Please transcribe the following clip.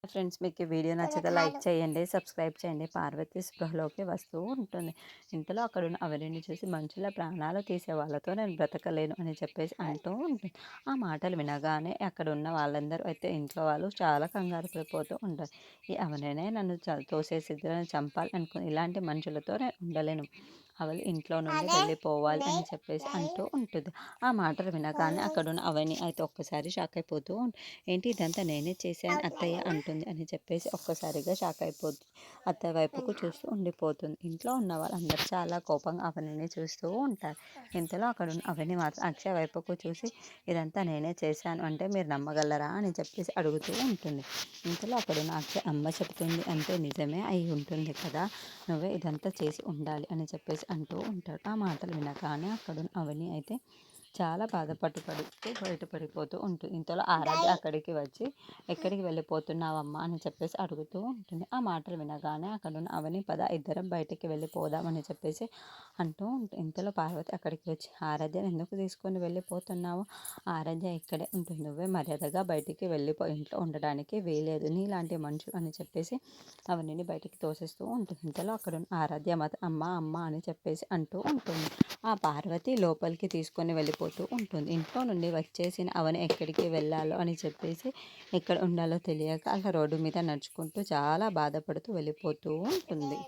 Friends, మీకు ఈ video నచ్చితే లైక్ చేయండి, సబ్స్క్రైబ్ చేయండి. పార్వతి స్పృహలోకి వస్తూ ఉంటుంది. ఇంతలో అక్కడున్న అవనిని చూసి మనుషుల ప్రాణాలు తీసే వాళ్ళతో నేను బ్రతకలేను అని చెప్పేసి అంటూ ఉంటుంది. ఆ మాటలు వినగానే అక్కడ ఉన్న వాళ్ళందరూ అయితే ఇంట్లో వాళ్ళు చాలా కంగారు పడిపోతూ ఉంటారు. ఈ అవనినే నన్ను తోసేసి నన్ను చంపాలి అనుకుని ఇలాంటి మనుషులతో నేను ఉండలేను. అవలు ఇంట్లో నుండి వెళ్ళిపోవాలి అని చెప్పేసి అంటూ ఉంటుంది. ఆ మాటలు వినగానే అక్కడున్న అవని అయితే ఒక్కసారి షాక్ అయిపోతూ ఏంటి ఇదంతా నేనే చేశాను అత్తయ్య అంటుంది అని చెప్పేసి ఒక్కసారిగా షాక్ అయిపోతుంది. అత్తయ్య వైపుకు చూస్తూ ఉండిపోతుంది. ఇంట్లో ఉన్న వాళ్ళందరూ చాలా కోపంగా అవనిని చూస్తూ ఉంటారు. ఇంతలో అక్కడ ఉన్న అవని మాత్రం అక్షయ్ వైపుకు చూసి ఇదంతా నేనే చేశాను అంటే మీరు నమ్మగలరా అని చెప్పేసి అడుగుతూ ఉంటుంది. ఇంతలో అక్కడున్న అక్షయ్ అమ్మ చెప్తుంది అంటే నిజమే అయి ఉంటుంది కదా, నువ్వే ఇదంతా చేసి ఉండాలి అని చెప్పేసి అంటూ ఉంటాడు. ఆ మాటలు వినగానే అక్కడున్న అవని అయితే చాలా బాధపడుతూ బయటపడిపోతూ ఉంటుంది. ఇంతలో ఆరాధ్య అక్కడికి వచ్చి ఎక్కడికి వెళ్ళిపోతున్నావమ్మా అని చెప్పేసి అడుగుతూ ఉంటుంది. ఆ మాటలు వినగానే అక్కడ ఉన్న అవని పద ఇద్దరం బయటికి వెళ్ళిపోదామని చెప్పేసి అంటూ ఉంటుంది. ఇంతలో పార్వతి అక్కడికి వచ్చి ఆరాధ్యను ఎందుకు తీసుకొని వెళ్ళిపోతున్నావు, ఆరాధ్య ఇక్కడే ఉంటుంది, నువ్వే మర్యాదగా బయటికి వెళ్ళిపో, ఇంట్లో ఉండడానికి వీలేదు నీలాంటి మనుషులు అని చెప్పేసి అవనిని బయటికి తోసేస్తూ ఉంటుంది. ఇంతలో అక్కడ ఉన్న ఆరాధ్య మాత్రం అమ్మ అమ్మ అని చెప్పేసి అంటూ ఉంటుంది. ఆ పార్వతి లోపలికి తీసుకొని వెళ్ళిపోతూ ఉంటుంది. ఇంట్లో నుండి వచ్చేసిన అవని ఎక్కడికి వెళ్ళాలో అని చెప్పేసి ఎక్కడ ఉండాలో తెలియక అలా రోడ్డు మీద నడుచుకుంటూ చాలా బాధపడుతూ వెళ్ళిపోతూ ఉంటుంది.